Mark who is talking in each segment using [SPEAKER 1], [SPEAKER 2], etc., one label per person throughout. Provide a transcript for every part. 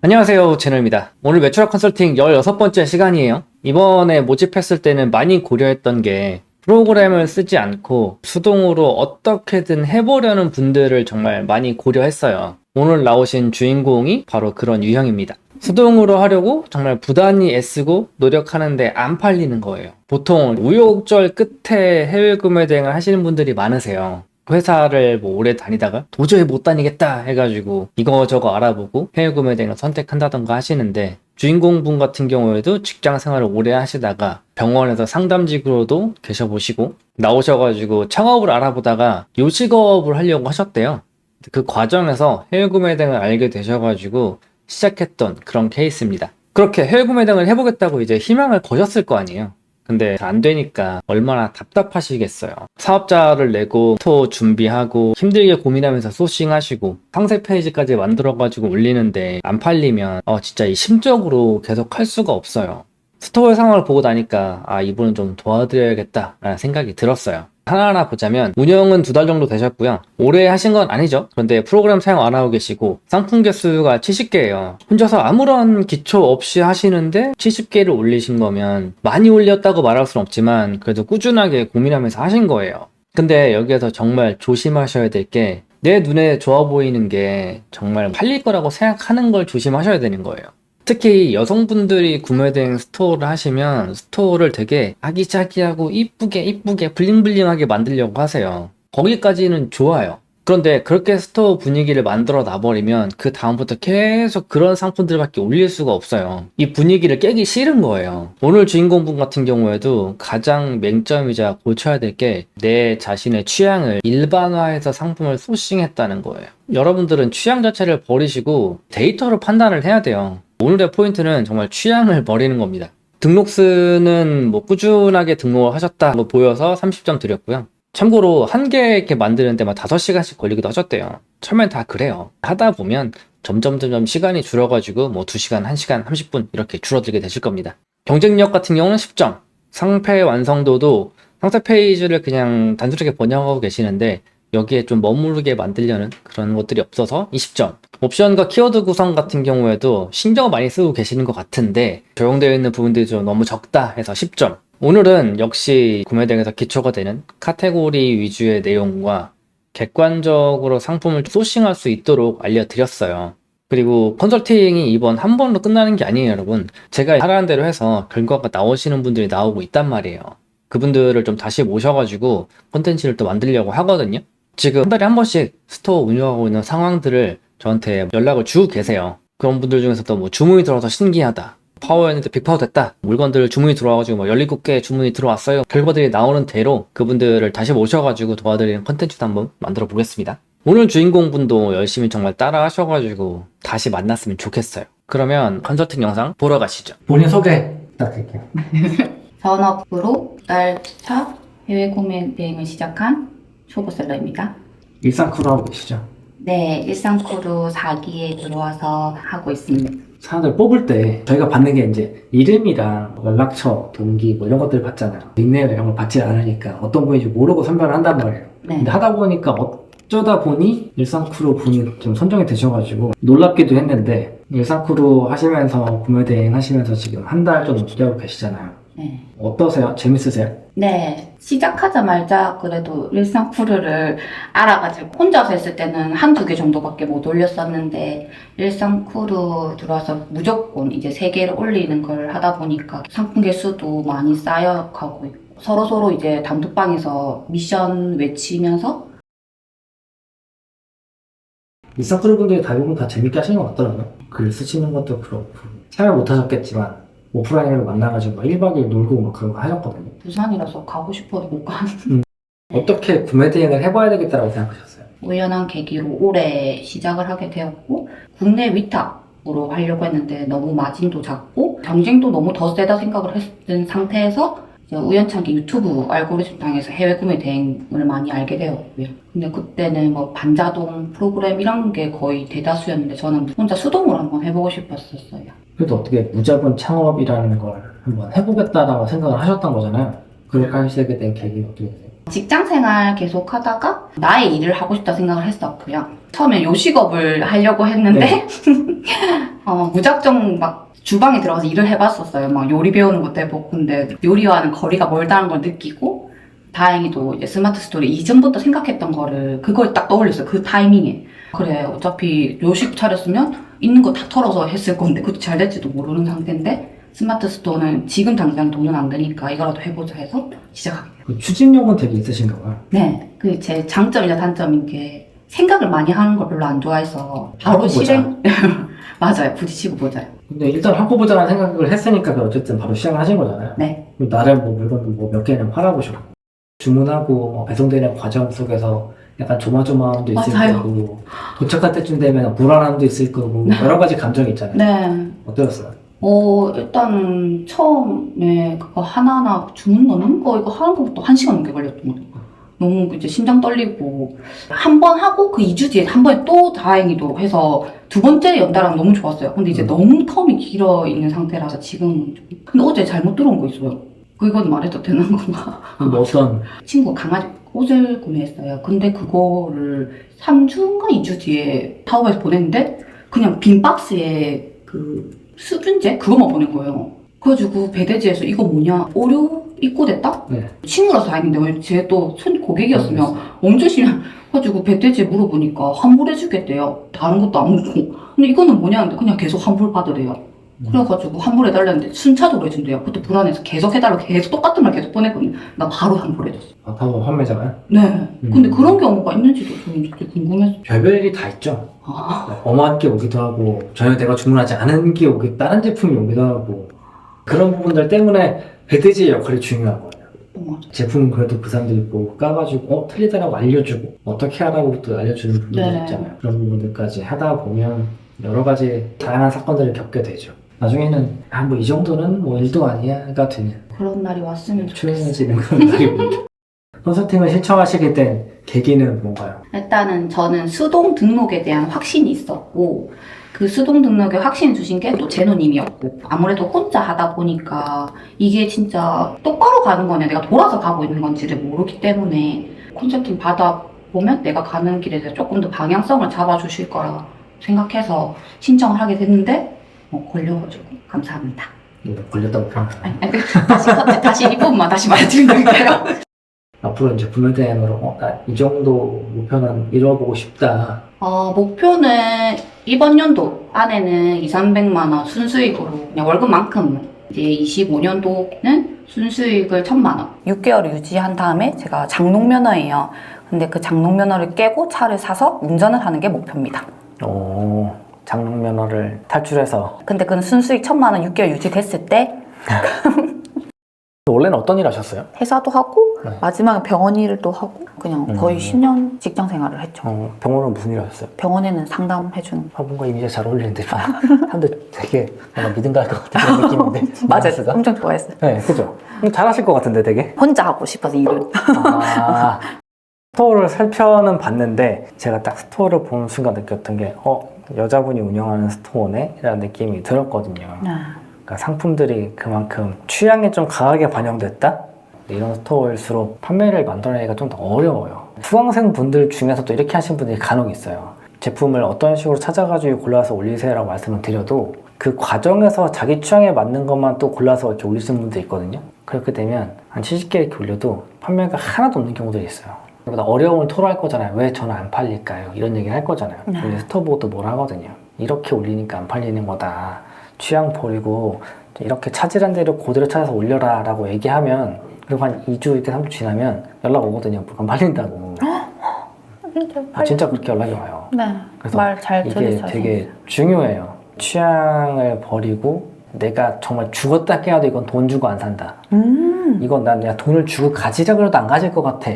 [SPEAKER 1] 안녕하세요, 제노입니다. 오늘 매출학 컨설팅 16번째 시간이에요. 이번에 모집했을 때는 많이 고려했던 게 프로그램을 쓰지 않고 수동으로 어떻게든 해보려는 분들을 정말 많이 고려했어요. 오늘 나오신 주인공이 바로 그런 유형입니다. 수동으로 하려고 정말 부단히 애쓰고 노력하는데 안 팔리는 거예요. 보통 우여곡절 끝에 해외 구매 대행을 하시는 분들이 많으세요. 회사를 오래 다니다가 도저히 못 다니겠다 해가지고 이거저거 알아보고 해외 구매 대행을 선택한다던가 하시는데, 주인공분 같은 경우에도 직장 생활을 오래 하시다가 병원에서 상담직으로도 계셔보시고 나오셔가지고 창업을 알아보다가 요식업을 하려고 하셨대요. 그 과정에서 해외 구매 대행을 알게 되셔가지고 시작했던 그런 케이스입니다. 그렇게 해외 구매 대행을 해보겠다고 이제 희망을 거셨을 거 아니에요. 근데 안 되니까 얼마나 답답하시겠어요. 사업자를 내고 스토어 준비하고 힘들게 고민하면서 소싱하시고 상세 페이지까지 만들어가지고 올리는데 안 팔리면 진짜 이 심적으로 계속 할 수가 없어요. 스토어의 상황을 보고 나니까 이분은 좀 도와드려야겠다 라는 생각이 들었어요. 하나하나 보자면 운영은 2달 정도 되셨고요. 오래 하신 건 아니죠. 그런데 프로그램 사용 안 하고 계시고 상품 개수가 70개예요. 혼자서 아무런 기초 없이 하시는데 70개를 올리신 거면 많이 올렸다고 말할 수는 없지만 그래도 꾸준하게 고민하면서 하신 거예요. 근데 여기에서 정말 조심하셔야 될 게, 내 눈에 좋아 보이는 게 정말 팔릴 거라고 생각하는 걸 조심하셔야 되는 거예요. 특히 여성분들이 구매된 스토어를 하시면 스토어를 되게 아기자기하고 이쁘게 블링블링하게 만들려고 하세요. 거기까지는 좋아요. 그런데 그렇게 스토어 분위기를 만들어 놔버리면 그 다음부터 계속 그런 상품들밖에 올릴 수가 없어요. 이 분위기를 깨기 싫은 거예요. 오늘 주인공분 같은 경우에도 가장 맹점이자 고쳐야 될 게 내 자신의 취향을 일반화해서 상품을 소싱했다는 거예요. 여러분들은 취향 자체를 버리시고 데이터로 판단을 해야 돼요. 오늘의 포인트는 정말 취향을 버리는 겁니다. 등록수는 꾸준하게 등록을 하셨다 보여서 30점 드렸고요. 참고로 한 개 이렇게 만드는데 5시간씩 걸리기도 하셨대요. 처음엔 다 그래요. 하다 보면 점점 시간이 줄어가지고 2시간, 1시간, 30분 이렇게 줄어들게 되실 겁니다. 경쟁력 같은 경우는 10점. 상패 완성도도 상세 페이지를 그냥 단순하게 번역하고 계시는데 여기에 좀 머무르게 만들려는 그런 것들이 없어서 20점. 옵션과 키워드 구성 같은 경우에도 신경을 많이 쓰고 계시는 것 같은데 적용되어 있는 부분들이 좀 너무 적다 해서 10점. 오늘은 역시 구매 대행에서 기초가 되는 카테고리 위주의 내용과 객관적으로 상품을 소싱할 수 있도록 알려드렸어요. 그리고 컨설팅이 이번 한 번로 끝나는 게 아니에요, 여러분. 제가 하라는 대로 해서 결과가 나오시는 분들이 나오고 있단 말이에요. 그분들을 좀 다시 모셔가지고 콘텐츠를 또 만들려고 하거든요. 지금 한 달에 한 번씩 스토어 운영하고 있는 상황들을 저한테 연락을 주고 계세요. 그런 분들 중에서도 주문이 들어와서 신기하다, 파워였는데 빅파워 됐다, 물건들 주문이 들어와가지고 17개 주문이 들어왔어요, 결과들이 나오는 대로 그분들을 다시 모셔가지고 도와드리는 컨텐츠도 한번 만들어 보겠습니다. 오늘 주인공분도 열심히 정말 따라 하셔가지고 다시 만났으면 좋겠어요. 그러면 컨설팅 영상 보러 가시죠. 본인 소개 부탁드릴게요.
[SPEAKER 2] 전업으로 2달차 해외 구매 대행을 시작한 초보셀러입니다.
[SPEAKER 1] 일상크루 하고 계시죠?
[SPEAKER 2] 네, 일상크루 4기에 들어와서 하고 있습니다.
[SPEAKER 1] 사람들 뽑을 때 저희가 받는 게 이제 이름이랑 연락처, 동기 이런 것들 받잖아요. 닉네임 이런 걸 받지 않으니까 어떤 분인지 모르고 선별을 한단 말이에요.
[SPEAKER 2] 네.
[SPEAKER 1] 근데 하다 보니까 어쩌다 보니 일상크루 분이 좀 선정이 되셔가지고 놀랍기도 했는데, 일상크루 하시면서 구매 대행 하시면서 지금 한 달 정도 기다리고 계시잖아요.
[SPEAKER 2] 네.
[SPEAKER 1] 어떠세요? 재밌으세요?
[SPEAKER 2] 네, 시작하자마자 그래도 일상크루를 알아가지고 혼자서 했을 때는 1~2개 정도밖에 못 올렸었는데 일상크루 들어와서 무조건 이제 3개를 올리는 걸 하다 보니까 상품 개수도 많이 쌓여가고 있고 서로서로 이제 단톡방에서 미션 외치면서
[SPEAKER 1] 일상크루 분들이 대부분 다 재밌게 하시는 것 같더라고요. 글 쓰시는 것도 그렇고 참여 못 하셨겠지만 오프라인으로 만나가지고 1박 2일 놀고 그런 거 하셨거든요.
[SPEAKER 2] 부산이라서 가고 싶어도 못 가는
[SPEAKER 1] 어떻게 구매 대행을 해봐야 되겠다라고 생각하셨어요?
[SPEAKER 2] 우연한 계기로 올해 시작을 하게 되었고 국내 위탁으로 하려고 했는데 너무 마진도 작고 경쟁도 너무 더 세다 생각을 했던 상태에서 이제 우연찮게 유튜브 알고리즘 당해서 해외 구매 대행을 많이 알게 되었고요. 근데 그때는 반자동 프로그램 이런 게 거의 대다수였는데 저는 혼자 수동으로 한번 해보고 싶었었어요.
[SPEAKER 1] 그래도 어떻게 무자본 창업이라는 걸 한번 해보겠다라고 생각을 하셨던 거잖아요. 그렇게 하시게 된 계기가 어떻게 되세요?
[SPEAKER 2] 직장 생활 계속 하다가 나의 일을 하고 싶다 생각을 했었고요. 처음에 요식업을 하려고 했는데 무작정 막 주방에 들어가서 일을 해봤었어요. 막 요리 배우는 것도 해보고. 근데 요리와는 거리가 멀다는 걸 느끼고 다행히도 이제 스마트 스토리 이전부터 생각했던 거를 그걸 딱 떠올렸어요. 그 타이밍에. 그래 어차피 요식 차렸으면 있는 거 다 털어서 했을 건데 그것도 잘 될지도 모르는 상태인데 스마트 스토어는 지금 당장 돈은 안 드니까 이거라도 해보자 해서 시작하게 돼요.
[SPEAKER 3] 그 추진력은 되게 있으신가 봐요.
[SPEAKER 2] 네, 그 제 장점이자 단점인 게 생각을 많이 하는 걸 별로 안 좋아해서 바로
[SPEAKER 3] 하고
[SPEAKER 2] 실행 맞아요. 부딪히고 보자요.
[SPEAKER 3] 근데 일단 하고 보자는 생각을 했으니까 어쨌든 바로 시작을 하신 거잖아요.
[SPEAKER 2] 네.
[SPEAKER 3] 나름 뭐 물건도 뭐 몇 개는 팔아보셨고 주문하고 뭐 배송되는 과정 속에서 약간 조마조마함도 있을
[SPEAKER 2] 맞아요.
[SPEAKER 3] 거고 도착할 때쯤 되면 불안함도 있을 거고 여러 가지 감정이 있잖아요.
[SPEAKER 2] 네.
[SPEAKER 3] 어떠셨어요?
[SPEAKER 2] 일단은 처음에 그거 하나하나 주문 넣는 거 이거 하는 것부터 1시간 넘게 걸렸던 것 같아요. 너무 이제 심장 떨리고 한 번 하고 그 2주 뒤에 한 번에 또 다행히도 해서 두 번째 연달아는 너무 좋았어요. 근데 이제 너무 텀이 길어 있는 상태라서 지금은 좀. 근데 어제 잘못 들어온 거 있어요. 그건 말해도 되는 건가?
[SPEAKER 3] 뭐 어떤
[SPEAKER 2] 친구가 강아지 옷을 구매했어요. 근데 그거를 3주인가 2주 뒤에 타워에서 보냈는데 그냥 빈 박스에 그 수분제? 그것만 보낸 거예요. 그래가지고 배대지에서 이거 뭐냐? 오류 입고됐다?
[SPEAKER 3] 네.
[SPEAKER 2] 친구라서 다행인데 왜 제 또 고객이었으면 엄청 심해. 그래가지고 배대지에 물어보니까 환불해주겠대요. 다른 것도 안 묻고. 근데 이거는 뭐냐는데 그냥 계속 환불 받으래요. 그래가지고 환불해달라는데 순차적으로 해준대요. 그것도 불안해서 계속 해달라고 계속 똑같은 말 계속 보내거든요. 나 바로 환불해줬어.
[SPEAKER 3] 아, 타워 판매잖아요.
[SPEAKER 2] 네. 근데 그런 경우가 있는지도 좀 되게 궁금해서.
[SPEAKER 3] 별별일이 다 있죠. 어마한 게 오기도 하고 전혀 내가 주문하지 않은 게 다른 제품이 오기도 하고 그런 부분들 때문에 배대지의 역할이 중요한 거예요.
[SPEAKER 2] 맞아.
[SPEAKER 3] 제품은 그래도 그 사람들이 뭐 까가지고 틀리다라고 알려주고 어떻게 하라고 또 알려주는 부분들
[SPEAKER 2] 네.
[SPEAKER 3] 있잖아요. 그런 부분들까지 하다 보면 여러 가지 다양한 사건들을 겪게 되죠. 나중에는 뭐 이 정도는 뭐 일도 아니야가 되는
[SPEAKER 2] 그런 날이 왔으면 좋겠어.
[SPEAKER 3] 조용해지는 그런 날입니다. 컨설팅을 신청하시게 된 계기는 뭔가요?
[SPEAKER 2] 일단은 저는 수동 등록에 대한 확신이 있었고 그 수동 등록에 확신 주신 게 또 제노님이었고 아무래도 혼자 하다 보니까 이게 진짜 똑바로 가는 거냐 내가 돌아서 가고 있는 건지를 모르기 때문에 컨설팅 받아보면 내가 가는 길에 대해서 조금 더 방향성을 잡아주실 거라 생각해서 신청을 하게 됐는데 걸려가지고 감사합니다.
[SPEAKER 3] 걸렸다고 표현하나요?
[SPEAKER 2] 다시 이 부분만 다시 말씀드릴게요.
[SPEAKER 3] 앞으로 이제 불매대행으로 나 이 정도 목표는 이뤄보고 싶다.
[SPEAKER 2] 목표는 이번 연도 안에는 200~300만 원 순수익으로 그냥 월급만큼 이제 25년도는 순수익을 1000만 원. 6개월을 유지한 다음에 제가 장롱면허예요. 근데 그 장롱면허를 깨고 차를 사서 운전을 하는 게 목표입니다.
[SPEAKER 3] 장롱면허를 탈출해서.
[SPEAKER 2] 근데 그건 순수익 1000만 원 6개월 유지됐을 때
[SPEAKER 3] 원래는 어떤 일 하셨어요?
[SPEAKER 2] 회사도 하고
[SPEAKER 3] 네.
[SPEAKER 2] 마지막에 병원 일도 하고 그냥 거의 10년 직장 생활을 했죠.
[SPEAKER 3] 병원은 무슨 일 하셨어요?
[SPEAKER 2] 병원에는 상담해주는
[SPEAKER 3] 뭔가 이미지가 잘 어울리는데 사람들 되게 뭔가 믿음 갈 것 같은 그런 느낌인데
[SPEAKER 2] 맞아요. 엄청 좋아했어요.
[SPEAKER 3] 네, 그죠? 잘하실 것 같은데 되게
[SPEAKER 2] 혼자 하고 싶어서 일은.
[SPEAKER 3] 스토어를 살펴는 봤는데 제가 딱 스토어를 보는 순간 느꼈던 게 여자분이 운영하는 스토어네? 라는 느낌이 들었거든요. 그러니까 상품들이 그만큼 취향에 좀 강하게 반영됐다? 이런 스토어일수록 판매를 만들어내기가 좀 더 어려워요. 수강생 분들 중에서도 이렇게 하신 분들이 간혹 있어요. 제품을 어떤 식으로 찾아가지고 골라서 올리세요라고 말씀을 드려도 그 과정에서 자기 취향에 맞는 것만 또 골라서 이렇게 올리시는 분들이 있거든요. 그렇게 되면 한 70개 이렇게 올려도 판매가 하나도 없는 경우들이 있어요. 그러다 어려움을 토로할 거잖아요. 왜 저는 안 팔릴까요? 이런 얘기를 할 거잖아요. 근데 스토어 보고 또 뭐라 하거든요. 이렇게 올리니까 안 팔리는 거다. 취향 버리고 이렇게 차질한 대로 그대로 찾아서 올려라 라고 얘기하면 그리고 한 2주 이렇게 3주 지나면 연락 오거든요. 물건 팔린다고. 진짜 그렇게 연락이 와요.
[SPEAKER 2] 네. 말 잘
[SPEAKER 3] 이게
[SPEAKER 2] 들으셔서.
[SPEAKER 3] 되게 중요해요. 취향을 버리고 내가 정말 죽었다 깨어도 이건 돈 주고 안 산다. 이건 난 그냥 돈을 주고 가지려고 해도 안 가질 것 같아.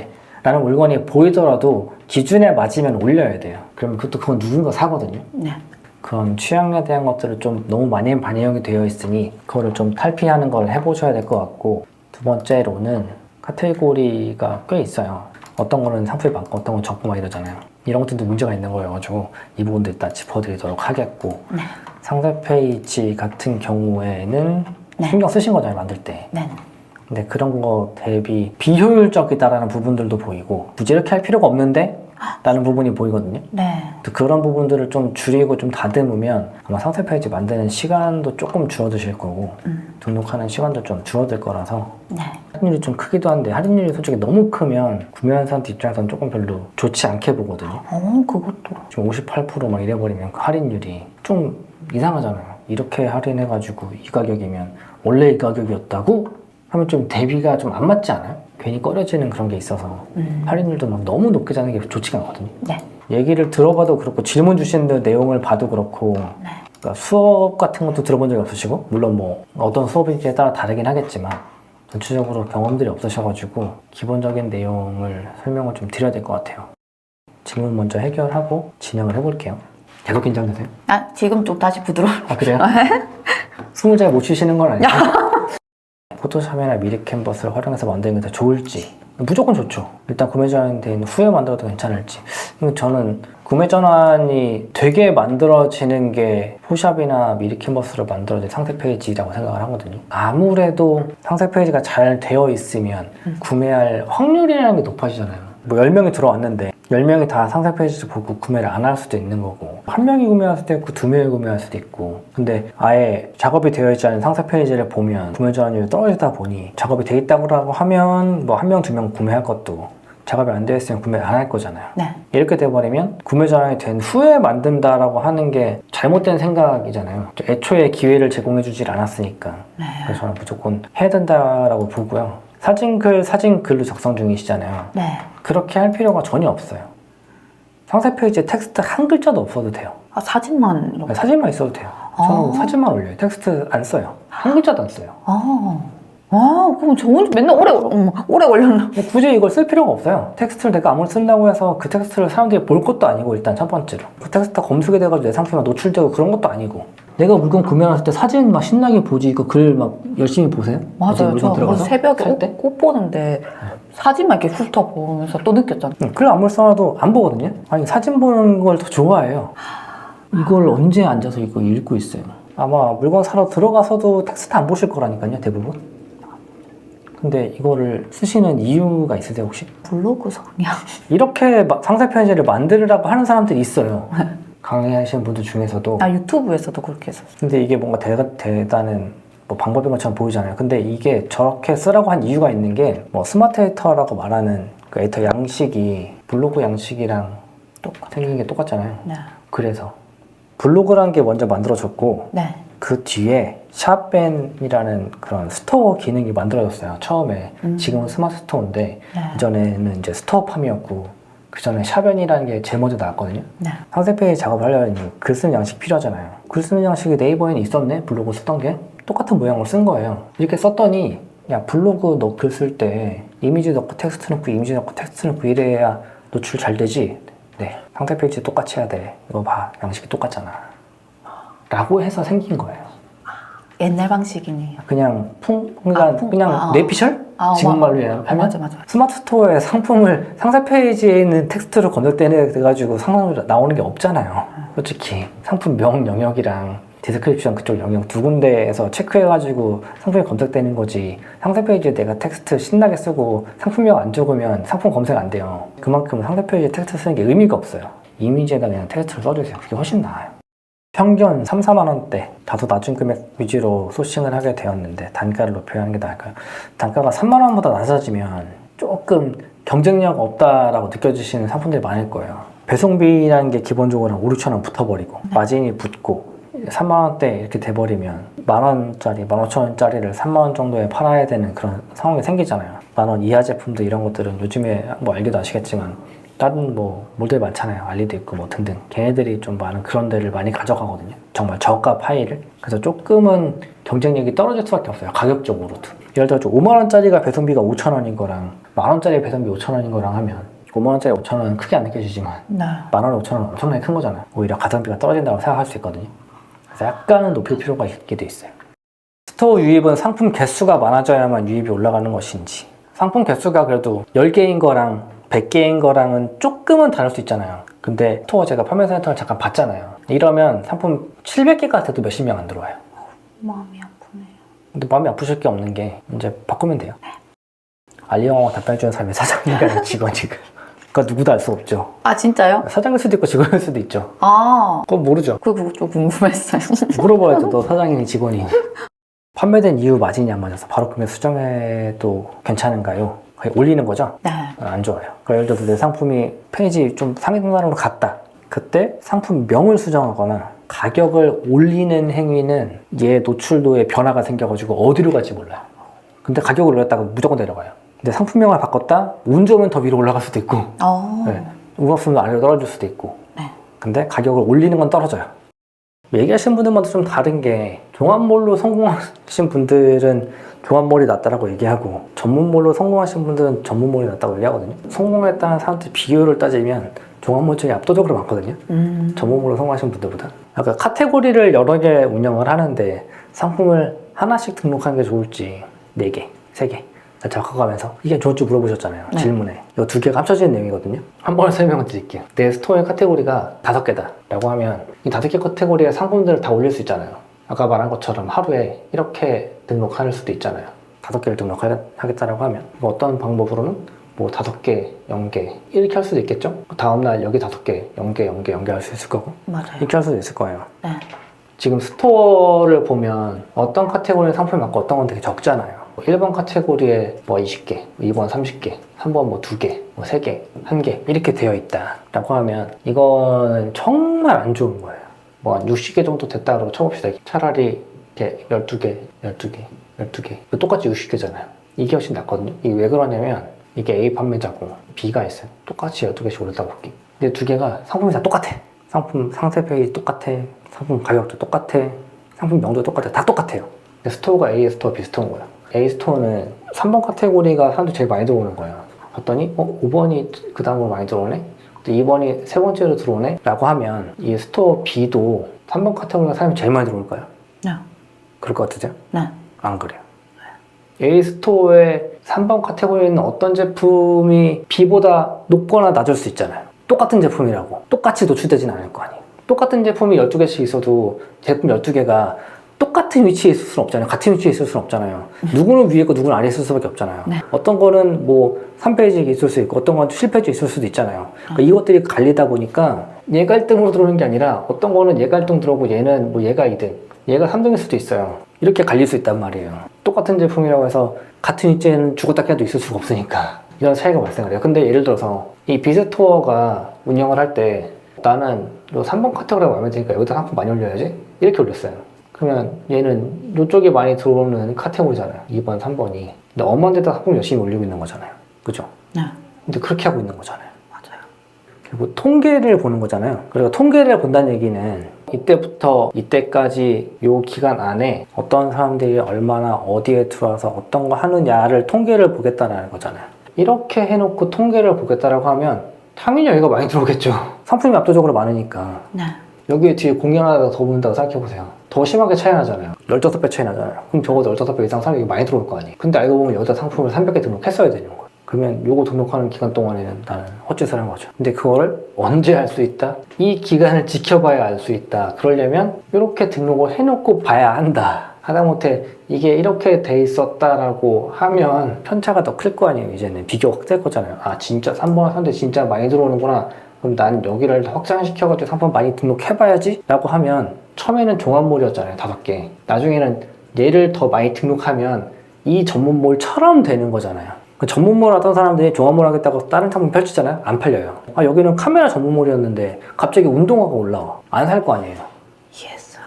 [SPEAKER 3] 라는 물건이 보이더라도 기준에 맞으면 올려야 돼요. 그러면 그건 누군가 사거든요.
[SPEAKER 2] 네.
[SPEAKER 3] 그런 취향에 대한 것들을 좀 너무 많이 반영이 되어 있으니 그거를 좀 탈피하는 걸 해보셔야 될 것 같고 두 번째로는 카테고리가 꽤 있어요. 어떤 거는 상품이 많고 어떤 건 적고 막 이러잖아요. 이런 것들도 문제가 있는 거여서 이 부분도 일단 짚어드리도록 하겠고
[SPEAKER 2] 네.
[SPEAKER 3] 상세 페이지 같은 경우에는
[SPEAKER 2] 네.
[SPEAKER 3] 신경 쓰신 거잖아요, 만들 때.
[SPEAKER 2] 네.
[SPEAKER 3] 근데 그런 거 대비 비효율적이다라는 부분들도 보이고 굳이 이렇게 할 필요가 없는데 라는 부분이 보이거든요.
[SPEAKER 2] 네.
[SPEAKER 3] 그런 부분들을 좀 줄이고 좀 다듬으면 아마 상세 페이지 만드는 시간도 조금 줄어드실 거고 등록하는 시간도 좀 줄어들 거라서
[SPEAKER 2] 네.
[SPEAKER 3] 할인율이 좀 크기도 한데 할인율이 솔직히 너무 크면 구매하는 사람들 입장에서는 조금 별로 좋지 않게 보거든요.
[SPEAKER 2] 그것도.
[SPEAKER 3] 지금 58%막 이래버리면 그 할인율이 좀 이상하잖아요. 이렇게 할인해가지고 이 가격이면 원래 이 가격이었다고 하면 좀 대비가 좀 안 맞지 않아요? 괜히 꺼려지는 그런 게 있어서 할인율도 막 너무 높게 자는 게 좋지가 않거든요.
[SPEAKER 2] 네.
[SPEAKER 3] 얘기를 들어봐도 그렇고 질문 주시는 내용을 봐도 그렇고 그러니까 수업 같은 것도 들어본 적이 없으시고 물론 뭐 어떤 수업인지에 따라 다르긴 하겠지만 전체적으로 경험들이 없으셔가지고 기본적인 내용을 설명을 좀 드려야 될 것 같아요. 질문 먼저 해결하고 진행을 해볼게요. 계속 긴장되세요?
[SPEAKER 2] 지금 좀 다시 부드러워.
[SPEAKER 3] 그래요? 숨을 잘 못 쉬시는 건 아니죠? 포토샵이나 미리 캔버스를 활용해서 만드는 게 더 좋을지 무조건 좋죠. 일단 구매 전환이 된 후에 만들어도 괜찮을지 저는 구매 전환이 되게 만들어지는 게 포샵이나 미리 캔버스로 만들어진 상세 페이지라고 생각을 하거든요. 아무래도 상세 페이지가 잘 되어 있으면 구매할 확률이라는 게 높아지잖아요. 뭐 10명이 들어왔는데 10명이 다 상세 페이지를 보고 구매를 안 할 수도 있는 거고 1명이 구매할 수도 있고 2명이 구매할 수도 있고 근데 아예 작업이 되어 있지 않은 상세 페이지를 보면 구매 전환율이 떨어지다 보니 작업이 되어 있다고 하면 뭐 1명, 2명 구매할 것도 작업이 안 되어 있으면 구매 안 할 거잖아요.
[SPEAKER 2] 네.
[SPEAKER 3] 이렇게 돼버리면 구매 전환이 된 후에 만든다라고 하는 게 잘못된 생각이잖아요. 애초에 기회를 제공해 주질 않았으니까.
[SPEAKER 2] 네.
[SPEAKER 3] 그래서 저는 무조건 해야 된다라고 보고요. 사진글로 작성 중이시잖아요.
[SPEAKER 2] 네.
[SPEAKER 3] 그렇게 할 필요가 전혀 없어요. 상세 페이지에 텍스트 한 글자도 없어도 돼요.
[SPEAKER 2] 사진만 이렇게.
[SPEAKER 3] 사진만 있어도 돼요. 저는 사진만 올려요. 텍스트 안 써요. 한 글자도 안 써요.
[SPEAKER 2] 그럼 좋은, 맨날 오래 걸렸나?
[SPEAKER 3] 굳이 이걸 쓸 필요가 없어요. 텍스트를 내가 아무리 쓴다고 해서 그 텍스트를 사람들이 볼 것도 아니고 일단 첫 번째로 그 텍스트가 검색이 돼가지고 내 상품이 노출되고 그런 것도 아니고 내가 물건 구매했을 때 사진 막 신나게 보지 이거 글 막 열심히 보세요?
[SPEAKER 2] 맞아요. 저
[SPEAKER 3] 들어가서?
[SPEAKER 2] 새벽에
[SPEAKER 3] 살 때?
[SPEAKER 2] 꽃 보는데 사진만 이렇게 훑어보면서 또 느꼈잖아요.
[SPEAKER 3] 글 아무리 써놔도 안 보거든요. 아니 사진 보는 걸 더 좋아해요. 이걸 언제 앉아서 이거 읽고 있어요? 아마 물건 사러 들어가서도 텍스트 안 보실 거라니까요, 대부분. 근데 이거를 쓰시는 이유가 있으세요, 혹시?
[SPEAKER 2] 블로그 성향.
[SPEAKER 3] 이렇게 상세 페이지를 만들으라고 하는 사람들이 있어요. 강의하시는 분들 중에서도.
[SPEAKER 2] 유튜브에서도 그렇게 했었어요.
[SPEAKER 3] 근데 이게 뭔가 대단한 뭐 방법인 것처럼 보이잖아요. 근데 이게 저렇게 쓰라고 한 이유가 있는 게 뭐 스마트 에디터라고 말하는 그 에디터 양식이 블로그 양식이랑 생긴 게 똑같잖아요.
[SPEAKER 2] 네.
[SPEAKER 3] 그래서 블로그라는 게 먼저 만들어졌고
[SPEAKER 2] 네.
[SPEAKER 3] 그 뒤에 샵밴이라는 그런 스토어 기능이 만들어졌어요. 처음에. 지금은 스마트 스토어인데
[SPEAKER 2] 네.
[SPEAKER 3] 이전에는 이제 스토어팜이었고 그 전에 샵밴이라는 게 제일 먼저 나왔거든요.
[SPEAKER 2] 네.
[SPEAKER 3] 상세 페이지 작업을 하려면 글 쓰는 양식 필요하잖아요. 글 쓰는 양식이 네이버에는 있었네? 블로그 쓰던 게? 똑같은 모양으로 쓴 거예요. 이렇게 썼더니 야 블로그 너 글 쓸 때 이미지 넣고 텍스트 넣고 이미지 넣고 텍스트 넣고 이래야 노출 잘 되지? 네. 상세 페이지 똑같이 해야 돼. 이거 봐. 양식이 똑같잖아. 라고 해서 생긴 거예요.
[SPEAKER 2] 옛날 방식이네.
[SPEAKER 3] 그냥 그냥 뇌피셜? 지금 말로 하면?
[SPEAKER 2] 맞아.
[SPEAKER 3] 스마트 스토어에 상품을 상세 페이지에 있는 텍스트로 건너뛰어내가지고 상담으로 나오는 게 없잖아요. 솔직히 상품명 영역이랑 디스크립션 그쪽 영역 두 군데에서 체크해가지고 상품이 검색되는 거지. 상세 페이지에 내가 텍스트 신나게 쓰고 상품명 안 적으면 상품 검색 안 돼요. 그만큼 상세 페이지에 텍스트 쓰는 게 의미가 없어요. 이미지에다 그냥 텍스트를 써주세요. 그게 훨씬 나아요. 평균 3, 4만 원대 다소 낮은 금액 위주로 소싱을 하게 되었는데 단가를 높여야 하는 게 나을까요? 단가가 3만 원보다 낮아지면 조금 경쟁력 없다라고 느껴지시는 상품들이 많을 거예요. 배송비라는 게 기본적으로 5, 6천 원 붙어버리고 마진이 붙고 3만 원대 이렇게 돼버리면 만 원짜리, 15,000원짜리를 3만 원 정도에 팔아야 되는 그런 상황이 생기잖아요. 만 원 이하 제품들 이런 것들은 요즘에 뭐 알기도 아시겠지만 다른 뭐 몰들 많잖아요. 알리도 있고 뭐 등등. 걔네들이 좀 많은 그런 데를 많이 가져가거든요. 정말 저가 파일을. 그래서 조금은 경쟁력이 떨어질 수밖에 없어요. 가격적으로도. 예를 들어 5만 원짜리가 배송비가 5천 원인 거랑 만 원짜리 배송비 5천 원인 거랑 하면 5만 원짜리 5천 원은 크게 안 느껴지지만 만 원에 5천 원은 엄청나게 큰 거잖아요. 오히려 가성비가 떨어진다고 생각할 수 있거든요. 그래서 약간은 높일 필요가 있게 돼 있어요. 스토어 유입은 상품 개수가 많아져야만 유입이 올라가는 것인지 상품 개수가 그래도 10개인 거랑 100개인 거랑은 조금은 다를 수 있잖아요. 근데 스토어 제가 판매센터를 잠깐 봤잖아요. 이러면 상품 700개가 돼도 몇십 명 안 들어와요.
[SPEAKER 2] 마음이 아프네요.
[SPEAKER 3] 근데 마음이 아프실 게 없는 게 이제 바꾸면 돼요. 알리영어가 답변해주는 사람이 사장님과 직원이고 그러니까 누구도 알 수 없죠.
[SPEAKER 2] 아, 진짜요?
[SPEAKER 3] 사장일 수도 있고 직원일 수도 있죠.
[SPEAKER 2] 아,
[SPEAKER 3] 그건 모르죠.
[SPEAKER 2] 그거 좀 궁금했어요.
[SPEAKER 3] 물어봐야죠. 너 사장이니 직원이니. 판매된 이유 마진이 안 맞아서 바로 금액 수정해도 괜찮은가요? 거의 올리는 거죠?
[SPEAKER 2] 네.
[SPEAKER 3] 안 좋아요. 그러니까 예를 들어서 내 상품이 페이지 좀 상위 등단으로 갔다. 그때 상품명을 수정하거나 가격을 올리는 행위는 얘 노출도에 변화가 생겨가지고 어디로 갈지 몰라요. 근데 가격을 올렸다가 무조건 내려가요. 근데 상품명을 바꿨다? 운 좋으면 더 위로 올라갈 수도 있고 네. 운 없으면 아래로 떨어질 수도 있고
[SPEAKER 2] 네.
[SPEAKER 3] 근데 가격을 올리는 건 떨어져요. 얘기하시는 분들마다 좀 다른 게 종합몰로 성공하신 분들은 종합몰이 낫다라고 얘기하고 전문몰로 성공하신 분들은 전문몰이 낫다고 얘기하거든요. 성공했다는 사람들 비율을 따지면 종합몰 쪽이 압도적으로 많거든요. 전문몰로 성공하신 분들보다. 그러니까 카테고리를 여러 개 운영을 하는데 상품을 하나씩 등록하는 게 좋을지 4개, 3개 적어가면서 이게 좋을지 물어보셨잖아요.
[SPEAKER 2] 네.
[SPEAKER 3] 질문에. 이 2개가 합쳐지는 내용이거든요. 한 번에 설명을 드릴게요. 내 스토어의 카테고리가 5개다 라고 하면 이 5개 카테고리의 상품들을 다 올릴 수 있잖아요. 아까 말한 것처럼 하루에 이렇게 등록할 수도 있잖아요. 5개를 등록하겠다라고 하면 어떤 방법으로는 뭐 5개, 0개 이렇게 할 수도 있겠죠. 다음날 여기 5개, 0개, 0개, 0개 할 수 있을 거고
[SPEAKER 2] 맞아요.
[SPEAKER 3] 이렇게 할 수도 있을 거예요.
[SPEAKER 2] 네.
[SPEAKER 3] 지금 스토어를 보면 어떤 카테고리의 상품이 많고 어떤 건 되게 적잖아요. 1번 카테고리에 뭐 20개, 2번 30개, 3번 뭐 2개, 뭐 3개, 1개 이렇게 되어 있다 라고 하면 이건 정말 안 좋은 거예요. 뭐 한 60개 정도 됐다고 쳐봅시다. 차라리 이렇게 12개, 12개, 12개 똑같이 60개잖아요. 이게 훨씬 낫거든요. 이게 왜 그러냐면 이게 A 판매자고 B가 있어요. 똑같이 12개씩 올렸다 볼게. 근데 2개가 상품이 다 똑같아. 상품 상세 페이지 똑같아. 상품 가격도 똑같아. 상품 명도 똑같아. 다 똑같아요. 근데 스토어가 A 스토어, B 스토어인 거야. A 스토어는 3번 카테고리가 사람들이 제일 많이 들어오는 거예요. 봤더니 5번이 그 다음으로 많이 들어오네? 2번이 세 번째로 들어오네? 라고 하면 이 스토어 B도 3번 카테고리가 사람이 제일 많이 들어올까요?
[SPEAKER 2] 네.
[SPEAKER 3] 그럴 것 같으세요?
[SPEAKER 2] 네.
[SPEAKER 3] 안 그래요. A 스토어의 3번 카테고리에 있는 어떤 제품이 B보다 높거나 낮을 수 있잖아요. 똑같은 제품이라고 똑같이 노출되진 않을 거 아니에요. 똑같은 제품이 12개씩 있어도 제품 12개가 똑같은 위치에 있을 수는 없잖아요. 같은 위치에 있을 수는 없잖아요. 누구는 위에 있고 누구는 아래에 있을 수밖에 없잖아요.
[SPEAKER 2] 네.
[SPEAKER 3] 어떤 거는 뭐 3페이지에 있을 수 있고 어떤 건 7페이지에 있을 수도 있잖아요. 그러니까 이것들이 갈리다 보니까 얘가 1등으로 들어오는 게 아니라 어떤 거는 얘가 1등 들어오고 얘는 뭐 얘가 2등, 얘가 3등일 수도 있어요. 이렇게 갈릴 수 있단 말이에요. 똑같은 제품이라고 해서 같은 위치에는 죽었다 깨도 있을 수가 없으니까 이런 차이가 발생을 해요. 근데 예를 들어서 이 비스토어가 운영을 할 때 나는 요 3번 카테고리가 마음에 드니까 여기다 상품 많이 올려야지 이렇게 올렸어요. 그러면 얘는 이쪽에 많이 들어오는 카테고리잖아요. 2번, 3번이. 근데 엄한 데다 상품 열심히 올리고 있는 거잖아요. 그죠?
[SPEAKER 2] 네.
[SPEAKER 3] 근데 그렇게 하고 있는 거잖아요.
[SPEAKER 2] 맞아요.
[SPEAKER 3] 그리고 통계를 보는 거잖아요. 그리고 통계를 본다는 얘기는 이때부터 이때까지 요 기간 안에 어떤 사람들이 얼마나 어디에 들어와서 어떤 거 하느냐를 통계를 보겠다는 거잖아요. 이렇게 해놓고 통계를 보겠다라고 하면 당연히 여기가 많이 들어오겠죠. 상품이 압도적으로 많으니까.
[SPEAKER 2] 네.
[SPEAKER 3] 여기에 뒤에 공연 하나 더 붙는다고 생각해보세요. 더 심하게 차이 나잖아요. 15배 차이 나잖아요. 그럼 적어도 15배 이상 사람이 많이 들어올 거 아니에요. 근데 알고 보면 여기다 상품을 300개 등록했어야 되는 거예요. 그러면 요거 등록하는 기간 동안에는 나는 헛짓을 한 거죠. 근데 그거를 언제 할 수 있다? 이 기간을 지켜봐야 알 수 있다. 그러려면 이렇게 등록을 해놓고 봐야 한다. 하다못해 이게 이렇게 돼 있었다라고 하면 편차가 더 클 거 아니에요. 이제는 비교가 확대될 거잖아요. 아 진짜 3번 사람들 진짜 많이 들어오는구나. 그럼 난 여기를 확장시켜가지고 상품 많이 등록해봐야지 라고 하면 처음에는 종합몰이었잖아요. 5개. 나중에는 얘를 더 많이 등록하면 이 전문몰처럼 되는 거잖아요. 그 전문몰 하던 사람들이 종합몰 하겠다고 다른 상품 펼치잖아요. 안 팔려요. 아 여기는 카메라 전문몰이었는데 갑자기 운동화가 올라와. 안 살 거 아니에요.
[SPEAKER 2] 예스.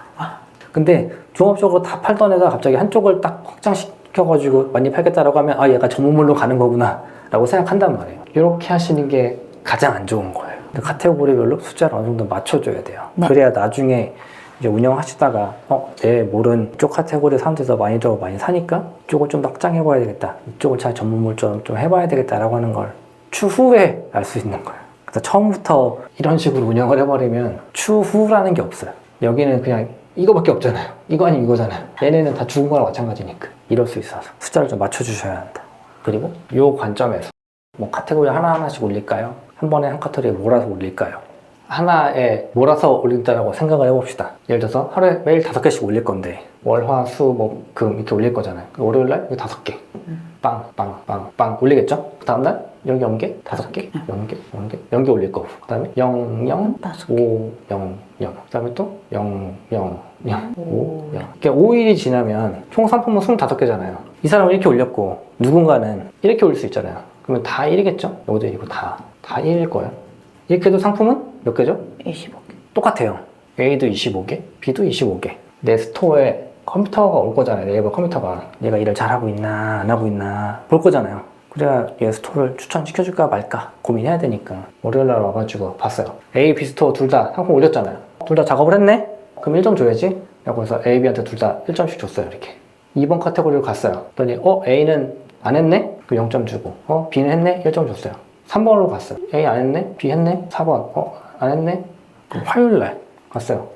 [SPEAKER 3] 근데 종합적으로 다 팔던 애가 갑자기 한쪽을 딱 확장시켜가지고 많이 팔겠다라고 하면 아 얘가 전문몰로 가는 거구나 라고 생각한단 말이에요. 이렇게 하시는 게 가장 안 좋은 거예요. 카테고리별로 숫자를 어느 정도 맞춰줘야 돼요.
[SPEAKER 2] 네.
[SPEAKER 3] 그래야 나중에 이제 운영하시다가 내 몰은 이쪽 카테고리 사람들이 더 많이 들어 많이 사니까 이쪽을 좀 확장해봐야 되겠다. 이쪽을 잘 전문몰처럼 좀 해봐야 되겠다라고 하는 걸 추후에 알 수 있는 거예요. 그래서 처음부터 이런 식으로 운영을 해버리면 추후라는 게 없어요. 여기는 그냥 이거밖에 없잖아요. 이거 아니면 이거잖아요. 얘네는 다 죽은 거랑 마찬가지니까. 이럴 수 있어서 숫자를 좀 맞춰주셔야 한다. 그리고 이 관점에서 뭐 카테고리 하나하나씩 올릴까요? 한 번에 한 카테고리에 몰아서 올릴까요? 하나에 몰아서 올린다라고 생각을 해봅시다. 예를 들어서 하루에 매일 5개씩 올릴 건데 월, 화, 수, 목, 금 이렇게 올릴 거잖아요. 월요일날 이거 5개 빵, 빵, 빵, 빵 올리겠죠? 그 다음날 여기 0개, 5개, 0개, 0개, 0개 올릴 거고 그 다음에 0, 0, 5, 0, 0 그 다음에 또 0, 0, 0, 5, 0 이렇게 5일이 지나면 총 상품은 25개잖아요. 이 사람은 이렇게 올렸고 누군가는 이렇게 올릴 수 있잖아요. 그러면 다 1이겠죠? 여기도 이거 다 1일 거예요. 이렇게 해도 상품은 몇 개죠?
[SPEAKER 2] 25개.
[SPEAKER 3] 똑같아요. A도 25개, B도 25개. 내 스토어에 컴퓨터가 올 거잖아요. 네이버 컴퓨터가. 얘가 일을 잘하고 있나 안 하고 있나 볼 거잖아요. 그래야 얘 스토어를 추천시켜줄까 말까 고민해야 되니까 월요일날 와가지고 봤어요. A, B 스토어 둘 다 상품 올렸잖아요. 둘 다 작업을 했네? 그럼 1점 줘야지. 라고 해서 A, B한테 둘 다 1점씩 줬어요. 이렇게 2번 카테고리로 갔어요. 그랬더니 A는 안 했네? 그 0점 주고 B는 했네? 1점 줬어요. 3번으로 갔어요. A 안 했네? B 했네? 4번 안 했네? 그럼 화요일날 갔어요.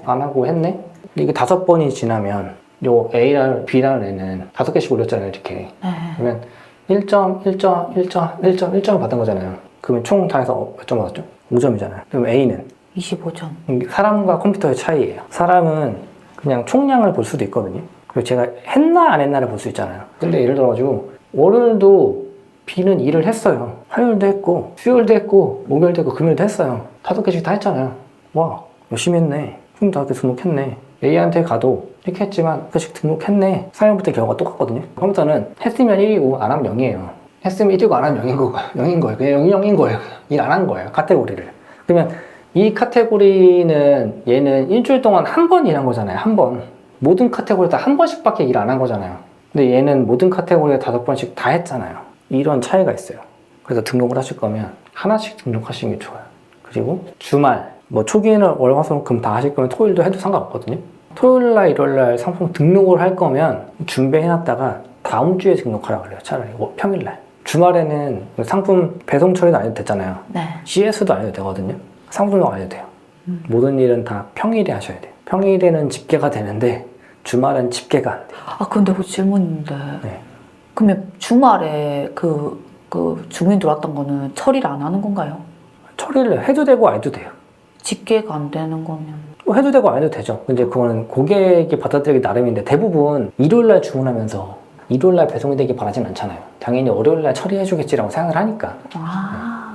[SPEAKER 3] 안 하고 했네? 이게 5번이 지나면 요 A랑 B라는 애는 5개씩 올렸잖아요. 이렇게. 그러면 1점, 1점, 1점, 1점, 1점을 받은 거잖아요. 그러면 총 다 해서 몇 점 받았죠? 5점이잖아요. 그럼 A는?
[SPEAKER 2] 25점.
[SPEAKER 3] 사람과 컴퓨터의 차이예요. 사람은 그냥 총량을 볼 수도 있거든요. 그리고 제가 했나 안 했나를 볼 수 있잖아요. 근데 예를 들어가지고 월요일도 B는 일을 했어요. 화요일도 했고 수요일도 했고 목요일도 했고 금요일도 했어요. 5개씩 다 했잖아요. 와 열심히 했네. 25개 등록했네. A한테 가도 이렇게 했지만 5개씩 등록했네. 사용부터 결과가 똑같거든요. 컴퓨터는 했으면 1이고 안 하면 0이에요. 했으면 1이고 안 하면 0인 거예요. 그냥 0이 0인 거예요. 일 안 한 거예요. 카테고리를. 그러면 이 카테고리는 얘는 일주일 동안 한 번 일한 거잖아요. 한 번. 모든 카테고리 다 한 번씩밖에 일 안 한 거잖아요. 근데 얘는 모든 카테고리에 5번씩 다 했잖아요. 이런 차이가 있어요. 그래서 등록을 하실 거면 하나씩 등록하시는 게 좋아요. 그리고 주말, 초기에는 월, 화, 수, 금 다 하실 거면 토요일도 해도 상관없거든요. 토요일날, 일요일날 상품 등록을 할 거면 준비해놨다가 다음 주에 등록하라고 그래요. 차라리 평일날. 주말에는 상품 배송 처리도 안 해도 되잖아요.
[SPEAKER 2] 네.
[SPEAKER 3] CS도 안 해도 되거든요. 상품 등록 안 해도 돼요. 모든 일은 다 평일에 하셔야 돼요. 평일에는 집계가 되는데 주말은 집계가 안 돼요.
[SPEAKER 2] 근데 그 질문인데.
[SPEAKER 3] 네.
[SPEAKER 2] 그러면 주말에 그 주문이 들어왔던 거는 처리를 안 하는 건가요?
[SPEAKER 3] 처리를 해도 되고 안 해도 돼요.
[SPEAKER 2] 집계가 안 되는 거면.
[SPEAKER 3] 해도 되고 안 해도 되죠. 근데 그거는 고객이 받아들이기 나름인데 대부분 일요일날 주문하면서 일요일날 배송이 되길 바라진 않잖아요. 당연히 월요일날 처리해주겠지라고 생각을 하니까.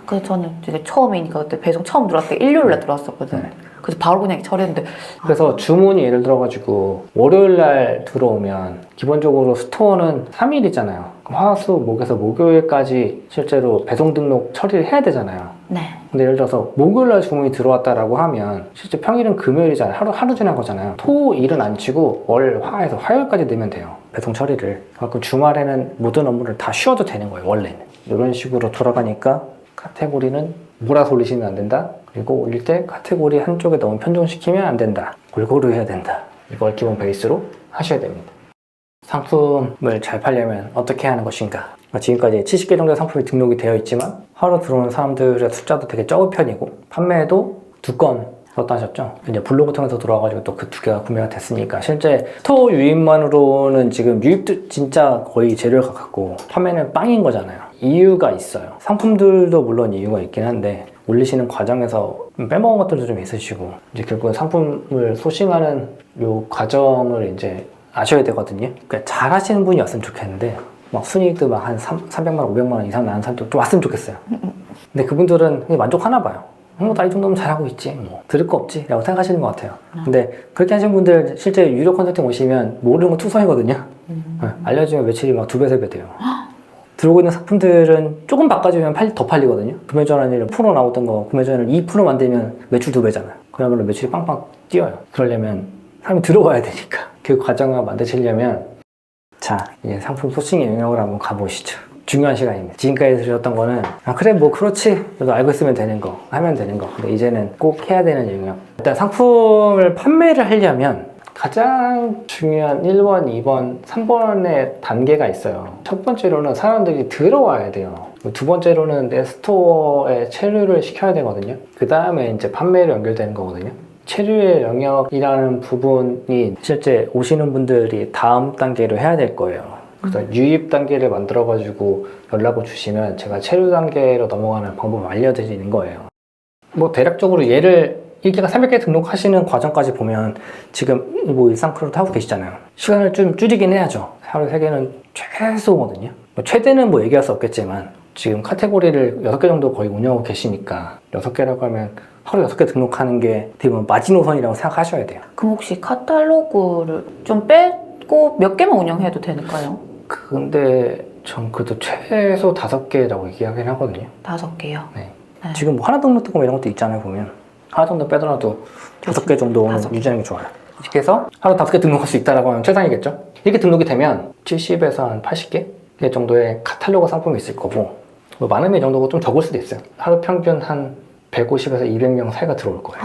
[SPEAKER 2] 그래서 저는 되게 처음이니까 그때 배송 처음 들어왔을 때 일요일날 들어왔었거든.
[SPEAKER 3] 네.
[SPEAKER 2] 그래서 바로 그냥 처리했는데.
[SPEAKER 3] 그래서 주문이 예를 들어가지고 월요일날 들어오면 기본적으로 스토어는 3일이잖아요. 화, 수, 목에서 목요일까지 실제로 배송 등록 처리를 해야 되잖아요.
[SPEAKER 2] 네.
[SPEAKER 3] 근데 예를 들어서 목요일날 주문이 들어왔다라고 하면 실제 평일은 금요일이잖아요. 하루 지난 거잖아요. 토, 일은 안 치고 월, 화에서 화요일까지 내면 돼요. 배송 처리를. 그래서 주말에는 모든 업무를 다 쉬어도 되는 거예요. 원래는. 이런 식으로 돌아가니까 카테고리는 몰아서 올리시면 안 된다. 그리고 올릴 때 카테고리 한쪽에 너무 편중시키면 안 된다. 골고루 해야 된다. 이걸 기본 베이스로 하셔야 됩니다. 상품을 잘 팔려면 어떻게 하는 것인가? 지금까지 70개 정도의 상품이 등록이 되어 있지만 하루 들어오는 사람들의 숫자도 되게 적은 편이고 판매도 2건 썼다 하셨죠? 이제 블로그 통해서 들어와가지고 또 그 2개가 구매가 됐으니까 실제 스토어 유입만으로는 지금 유입도 진짜 거의 제로에 가깝고 판매는 빵인 거잖아요. 이유가 있어요. 상품들도 물론 이유가 있긴 한데 올리시는 과정에서 빼먹은 것들도 좀 있으시고 이제 결국은 상품을 소싱하는 요 과정을 이제 아셔야 되거든요. 그러니까 잘 하시는 분이 왔으면 좋겠는데 막 순이익도 막 한 300만 원, 500만 원 이상 나는 사람도 좀 왔으면 좋겠어요. 근데 그분들은 그냥 만족하나 봐요. 나 이 정도면 잘하고 있지. 들을 거 없지. 라고 생각하시는 것 같아요. 근데 그렇게 하시는 분들 실제 유료 컨설팅 오시면 모르는 건 투성이거든요. 알려주면 매출이 막 2배, 3배 돼요. 들어오고 있는 상품들은 조금 바꿔주면 더 팔리거든요. 구매 전환율 프로 나오던 거 구매 전환율 2% 만들면 매출 2배잖아요. 그야말로 매출이 빵빵 뛰어요. 그러려면 사람이 들어와야 되니까. 그 과정을 만드시려면 자, 이제 상품 소싱의 영역을 한번 가보시죠. 중요한 시간입니다. 지금까지 들으셨던 거는 그래 그렇지 그래도 알고 있으면 되는 거 하면 되는 거 근데 이제는 꼭 해야 되는 영역. 일단 상품을 판매를 하려면 가장 중요한 1번, 2번, 3번의 단계가 있어요. 첫 번째로는 사람들이 들어와야 돼요. 두 번째로는 내 스토어에 체류를 시켜야 되거든요. 그 다음에 이제 판매로 연결되는 거거든요. 체류의 영역이라는 부분이 실제 오시는 분들이 다음 단계로 해야 될 거예요. 그래서 유입 단계를 만들어가지고 연락을 주시면 제가 체류 단계로 넘어가는 방법을 알려드리는 거예요. 뭐 대략적으로 얘를 1기가 300개 등록하시는 과정까지 보면 지금 뭐 일상 크루도 하고 계시잖아요. 시간을 좀 줄이긴 해야죠. 하루 3개는 최소거든요. 뭐 최대는 뭐 얘기할 수 없겠지만 지금 카테고리를 6개 정도 거의 운영하고 계시니까 6개라고 하면 하루 6개 등록하는 게 되게 마지노선이라고 생각하셔야 돼요.
[SPEAKER 4] 그럼 혹시 카탈로그를 좀 빼고 몇 개만 운영해도 될까요?
[SPEAKER 3] 근데 전 그래도 최소 5개라고 얘기하긴 하거든요.
[SPEAKER 4] 5개요?
[SPEAKER 3] 네.
[SPEAKER 4] 네.
[SPEAKER 3] 지금 뭐 하나 등록되고 뭐 이런 것도 있잖아요. 보면 하나 정도 빼더라도 5개 정도는
[SPEAKER 4] 5개.
[SPEAKER 3] 유지하는 게 좋아요. 이렇게 해서 하루 5개 등록할 수 있다라고 하면 최상이겠죠. 이렇게 등록이 되면 70에서 한 80개 정도의 카탈로그 상품이 있을 거고 뭐 많으면 이 정도고 좀 적을 수도 있어요. 하루 평균 한 150에서 200명 사이가 들어올 거예요.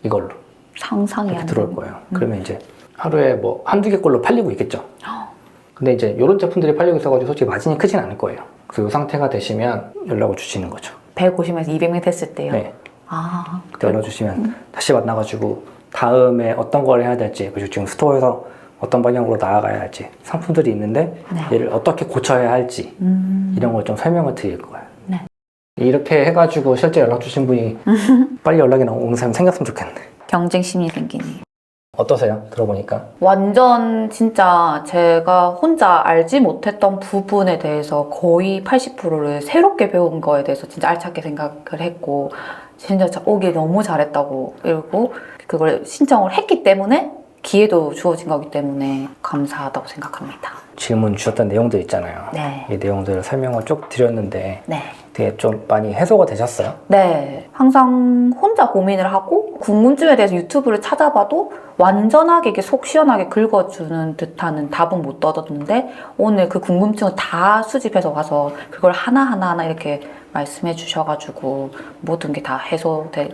[SPEAKER 3] 이걸로
[SPEAKER 4] 상상이
[SPEAKER 3] 이렇게
[SPEAKER 4] 안
[SPEAKER 3] 들어올
[SPEAKER 4] 되는.
[SPEAKER 3] 거예요. 그러면 이제 하루에 뭐 한두 개 꼴로 팔리고 있겠죠. 근데 이제 이런 제품들이 팔리고 있어가지고 솔직히 마진이 크진 않을 거예요. 그래서 이 상태가 되시면 연락을 주시는 거죠.
[SPEAKER 4] 150에서 200명 됐을 때요?
[SPEAKER 3] 네.
[SPEAKER 4] 아,
[SPEAKER 3] 그때 연락 주시면 다시 만나가지고 다음에 어떤 걸 해야 될지, 그리고 지금 스토어에서 어떤 방향으로 나아가야 할지, 상품들이 있는데
[SPEAKER 4] 네.
[SPEAKER 3] 얘를 어떻게 고쳐야 할지 이런 걸 좀 설명을 드릴 거예요.
[SPEAKER 4] 네.
[SPEAKER 3] 이렇게 해가지고 실제 연락 주신 분이 빨리 연락이 오는 사람이 생겼으면 좋겠네.
[SPEAKER 4] 경쟁 심리 생기니.
[SPEAKER 3] 어떠세요? 들어보니까.
[SPEAKER 4] 완전 진짜 제가 혼자 알지 못했던 부분에 대해서 거의 80%를 새롭게 배운 거에 대해서 진짜 알차게 생각을 했고 진짜 오길 너무 잘했다고 이러고 그걸 신청을 했기 때문에 기회도 주어진 거기 때문에 감사하다고 생각합니다.
[SPEAKER 3] 질문 주셨던 내용들 있잖아요.
[SPEAKER 4] 네.
[SPEAKER 3] 이 내용들을 설명을 쭉 드렸는데
[SPEAKER 4] 네.
[SPEAKER 3] 되게 좀 많이 해소가 되셨어요?
[SPEAKER 4] 네. 항상 혼자 고민을 하고 궁금증에 대해서 유튜브를 찾아봐도 완전하게 이게 속 시원하게 긁어주는 듯하는 답은 못 얻었는데 오늘 그 궁금증을 다 수집해서 와서 그걸 하나하나 이렇게 말씀해 주셔가지고 모든 게 다 해소될.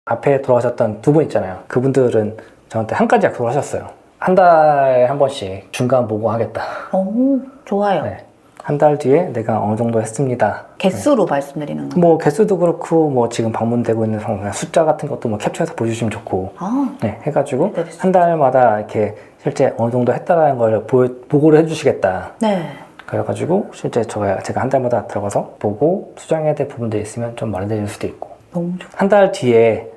[SPEAKER 3] 앞에 돌아가셨던 두 분 있잖아요. 그분들은 저한테 한 가지 약속을 하셨어요. 한 달에 한 번씩 중간 보고하겠다.
[SPEAKER 4] 오, 좋아요.
[SPEAKER 3] 네. 한 달 뒤에 내가 어느 정도 했습니다.
[SPEAKER 4] 개수로 말씀드리는 거.
[SPEAKER 3] 뭐 개수도 그렇고 뭐 지금 방문되고 있는 상황 숫자 같은 것도 뭐 캡처해서 보여주시면 좋고
[SPEAKER 4] 아,
[SPEAKER 3] 네 해가지고
[SPEAKER 4] 네,
[SPEAKER 3] 한 달마다 이렇게 실제 어느 정도 했다라는 걸 보고를 해주시겠다.
[SPEAKER 4] 네.
[SPEAKER 3] 그래가지고 실제 제가 한 달마다 들어가서 보고 수정해야 될 부분들이 있으면 좀 말해드릴 수도 있고
[SPEAKER 4] 너무 좋아.
[SPEAKER 3] 한 달 뒤에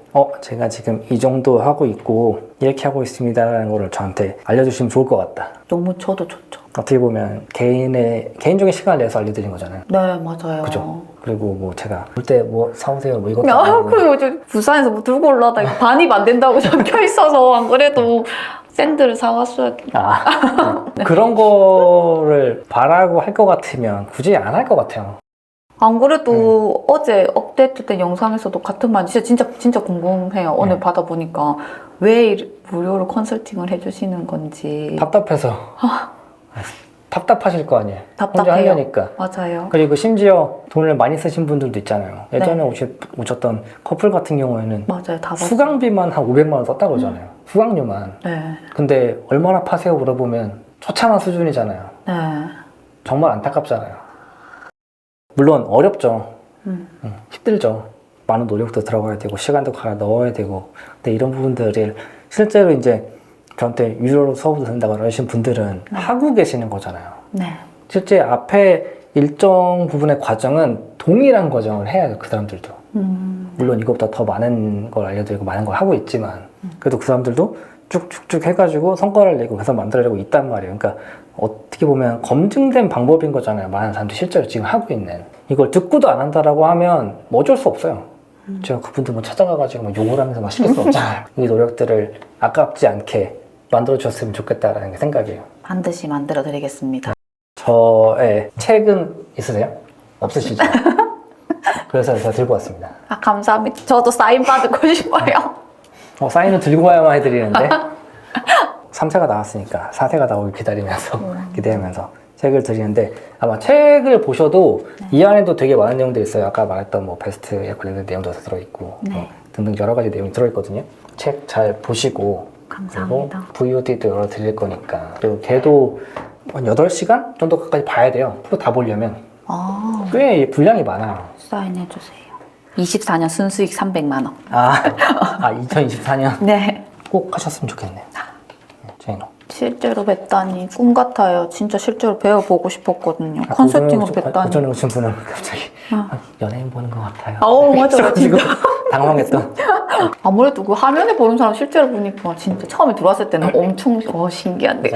[SPEAKER 3] 제가 지금 이 정도 하고 있고 이렇게 하고 있습니다라는 거를 저한테 알려주시면 좋을 것 같다.
[SPEAKER 4] 너무 저도 좋죠.
[SPEAKER 3] 어떻게 보면 개인적인 시간을 내서 알려드린 거잖아요.
[SPEAKER 4] 네, 맞아요.
[SPEAKER 3] 그죠? 그리고 뭐 제가 볼 때 뭐 사오세요 뭐 이것도
[SPEAKER 4] 야,
[SPEAKER 3] 아니고
[SPEAKER 4] 그 요즘 부산에서 뭐 들고 올라다 이거 반입 안 된다고 적혀 있어서 안 그래도 샌드를 사왔어야 돼.
[SPEAKER 3] 그런 거를 바라고 할 것 같으면 굳이 안 할 것 같아요.
[SPEAKER 4] 안 그래도 어제 업데이트 된 영상에서도 같은 말 진짜 궁금해요. 오늘 받아보니까 왜 무료로 컨설팅을 해주시는 건지.
[SPEAKER 3] 답답해서 답답하실 거 아니에요.
[SPEAKER 4] 답답해요.
[SPEAKER 3] 혼자 하려니까.
[SPEAKER 4] 맞아요.
[SPEAKER 3] 그리고 심지어 돈을 많이 쓰신 분들도 있잖아요. 예전에
[SPEAKER 4] 네.
[SPEAKER 3] 오셨던 커플 같은 경우에는
[SPEAKER 4] 맞아요. 다 봤어요.
[SPEAKER 3] 수강비만 한 500만 원 썼다고 그러잖아요. 수강료만.
[SPEAKER 4] 네.
[SPEAKER 3] 근데 얼마나 파세요 물어보면 처참한 수준이잖아요.
[SPEAKER 4] 네.
[SPEAKER 3] 정말 안타깝잖아요. 물론 어렵죠. 힘들죠. 많은 노력도 들어가야 되고 시간도 갈아 넣어야 되고 근데 이런 부분들을 실제로 이제 저한테 유료로 수업도 된다고 하신 분들은 하고 계시는 거잖아요.
[SPEAKER 4] 네.
[SPEAKER 3] 실제 앞에 일정 부분의 과정은 동일한 과정을 해야 돼요. 그 사람들도. 물론 이것보다 더 많은 걸 알려드리고 많은 걸 하고 있지만 그래도 그 사람들도 쭉쭉쭉 해가지고 성과를 내고 계속 만들어내고 있단 말이에요. 그러니까 어떻게 보면 검증된 방법인 거잖아요. 많은 사람들이 실제로 지금 하고 있는. 이걸 듣고도 안 한다라고 하면 뭐 어쩔 수 없어요. 제가 그분들 뭐 찾아가가지고 막 욕을 하면서 막 시킬 수 없잖아요. 이 노력들을 아깝지 않게 만들어줬으면 좋겠다라는 게 생각이에요.
[SPEAKER 4] 반드시 만들어 드리겠습니다.
[SPEAKER 3] 저의 책은 있으세요? 없으시죠? 그래서 제가 들고 왔습니다.
[SPEAKER 4] 아, 감사합니다. 저도 사인 받고 싶어요.
[SPEAKER 3] 사인은 들고 와야만 해드리는데 3세가 나왔으니까 4세가 나오길 기다리면서 책을 드리는데 아마 책을 보셔도 이 안에도 되게 많은 내용들이 있어요. 아까 말했던 뭐 베스트에 관련된 내용도 들어있고 등등 여러 가지 내용이 들어있거든요. 책 잘 보시고
[SPEAKER 4] 감사합니다.
[SPEAKER 3] 그리고 VOD도 열어 드릴 거니까 그리고 걔도 한 8시간 정도까지 봐야 돼요. 프로 다 보려면
[SPEAKER 4] 아,
[SPEAKER 3] 꽤 분량이 많아요.
[SPEAKER 4] 사인해 주세요. 24년 순수익 300만 원.
[SPEAKER 3] 2024년
[SPEAKER 4] 네.
[SPEAKER 3] 꼭 하셨으면 좋겠네요. 제이노.
[SPEAKER 4] 실제로 뵀다니 꿈 같아요. 진짜 실제로 배워보고 싶었거든요. 컨설팅으로 뵀다니.
[SPEAKER 3] 고전에 오신 분은 갑자기 연예인 보는 것 같아요.
[SPEAKER 4] 맞아요.
[SPEAKER 3] 지금 당황했던.
[SPEAKER 4] 아무래도 그 화면에 보는 사람 실제로 보니까 진짜 처음에 들어왔을 때는 엄청 신기한데.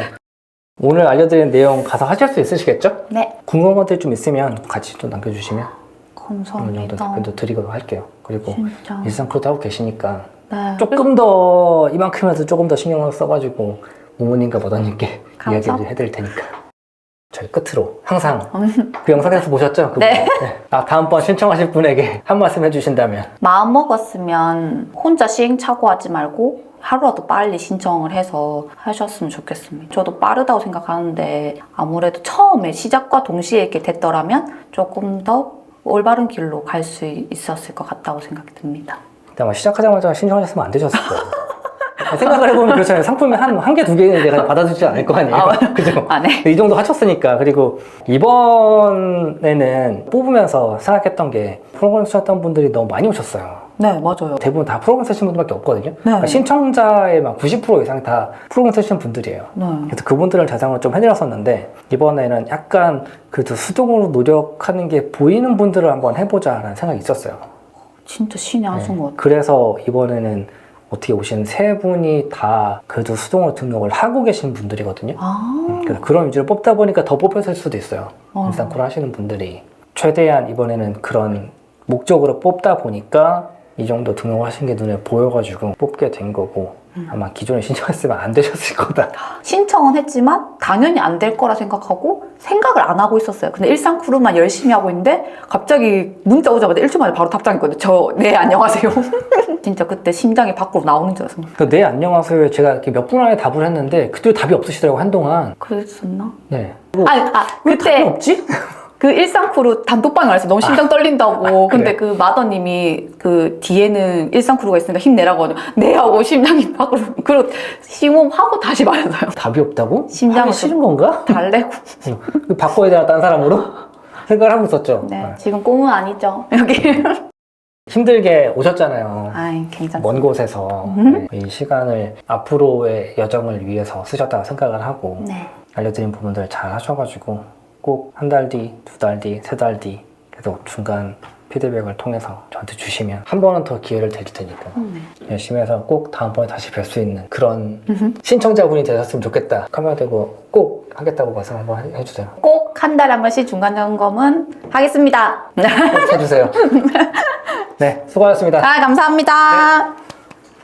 [SPEAKER 3] 오늘 알려드린 내용 가서 하실 수 있으시겠죠?
[SPEAKER 4] 네.
[SPEAKER 3] 궁금한 것들 좀 있으면 같이 또 남겨주시면 어느 정도
[SPEAKER 4] 감사합니다.
[SPEAKER 3] 답변도 드리도록 할게요. 그리고
[SPEAKER 4] 진짜.
[SPEAKER 3] 일상 크루도 하고 계시니까
[SPEAKER 4] 네.
[SPEAKER 3] 조금 더 이만큼이라도 조금 더 신경을 써가지고 부모님과 머더님께
[SPEAKER 4] 감사.
[SPEAKER 3] 이야기를 해드릴 테니까 저희 끝으로 항상 그 영상에서 보셨죠? 그거?
[SPEAKER 4] 네.
[SPEAKER 3] 다음번 신청하실 분에게 한 말씀 해주신다면
[SPEAKER 4] 마음 먹었으면 혼자 시행착오하지 말고 하루라도 빨리 신청을 해서 하셨으면 좋겠습니다. 저도 빠르다고 생각하는데 아무래도 처음에 시작과 동시에 이렇게 됐더라면 조금 더 올바른 길로 갈 수 있었을 것 같다고 생각이 듭니다.
[SPEAKER 3] 근데 시작하자마자 신청하셨으면 안 되셨을 거예요. 생각을 해보면 그렇잖아요. 상품이 한 개, 두 개는 내가 받아주지 않을 거 아니에요. 그죠?
[SPEAKER 4] 네.
[SPEAKER 3] 이 정도 하셨으니까. 그리고 이번에는 뽑으면서 생각했던 게 프로그램 쓰셨던 분들이 너무 많이 오셨어요.
[SPEAKER 4] 네, 맞아요.
[SPEAKER 3] 대부분 다 프로그램 쓰시는 분들밖에 없거든요.
[SPEAKER 4] 네.
[SPEAKER 3] 그러니까 신청자의 막 90% 이상 다 프로그램 쓰시는 분들이에요.
[SPEAKER 4] 네.
[SPEAKER 3] 그래서 그분들을 대상으로 좀 해드렸었는데 이번에는 약간 그래도 수동으로 노력하는 게 보이는 분들을 한번 해보자라는 생각이 있었어요.
[SPEAKER 4] 진짜 신의 한 수인 것 같아요.
[SPEAKER 3] 그래서 이번에는 어떻게 오신 세 분이 다 그래도 수동으로 등록을 하고 계신 분들이거든요. 그래서 그런 위주로 뽑다 보니까 더 뽑혔을 수도 있어요. 일상 콜 하시는 분들이. 최대한 이번에는 그런 목적으로 뽑다 보니까 이 정도 등록하신 게 눈에 보여가지고 뽑게 된 거고 아마 기존에 신청했으면 안 되셨을 거다.
[SPEAKER 4] 신청은 했지만 당연히 안 될 거라 생각하고 생각을 안 하고 있었어요. 근데 일상 크루만 열심히 하고 있는데 갑자기 문자 오자마자 일주일 만에 바로 답장했거든요. 네, 안녕하세요. 진짜 그때 심장이 밖으로 나오는 줄 알았어요.
[SPEAKER 3] 네, 안녕하세요. 제가 이렇게 몇 분 안에 답을 했는데 그때 답이 없으시더라고요, 한동안.
[SPEAKER 4] 그랬었나?
[SPEAKER 3] 네.
[SPEAKER 4] 왜 답이 그때
[SPEAKER 3] 없지?
[SPEAKER 4] 그 일상 크루 단톡방에 말했어요. 너무 심장 떨린다고. 근데
[SPEAKER 3] 그래?
[SPEAKER 4] 그 마더님이 그 뒤에는 일상 크루가 있으니까 힘내라고 하죠. 네 하고 심장이 밖으로. 그리고 심호흡하고 다시 말했어요.
[SPEAKER 3] 답이 없다고?
[SPEAKER 4] 심장을
[SPEAKER 3] 하기 싫은 건가?
[SPEAKER 4] 달래고.
[SPEAKER 3] 바꿔야 되나, 딴 사람으로? 생각을 하고 있었죠.
[SPEAKER 4] 네, 지금 꿈은 아니죠. 여기.
[SPEAKER 3] 힘들게 오셨잖아요.
[SPEAKER 4] 아이, 괜찮습니다.
[SPEAKER 3] 먼 곳에서 네, 이 시간을 앞으로의 여정을 위해서 쓰셨다고 생각을 하고
[SPEAKER 4] 네.
[SPEAKER 3] 알려드린 부분들 잘 하셔가지고 꼭 한 달 뒤, 두 달 뒤, 세 달 뒤 계속 중간 피드백을 통해서 저한테 주시면 한 번은 더 기회를 드릴 테니까 열심히 해서 꼭 다음번에 다시 뵐 수 있는 그런 신청자분이 되셨으면 좋겠다. 카메라 대고 꼭 하겠다고 말씀 한번 해주세요.
[SPEAKER 4] 꼭 한 달에 한 번씩 중간 점검은 하겠습니다.
[SPEAKER 3] 꼭 해주세요. 네, 수고하셨습니다.
[SPEAKER 4] 감사합니다.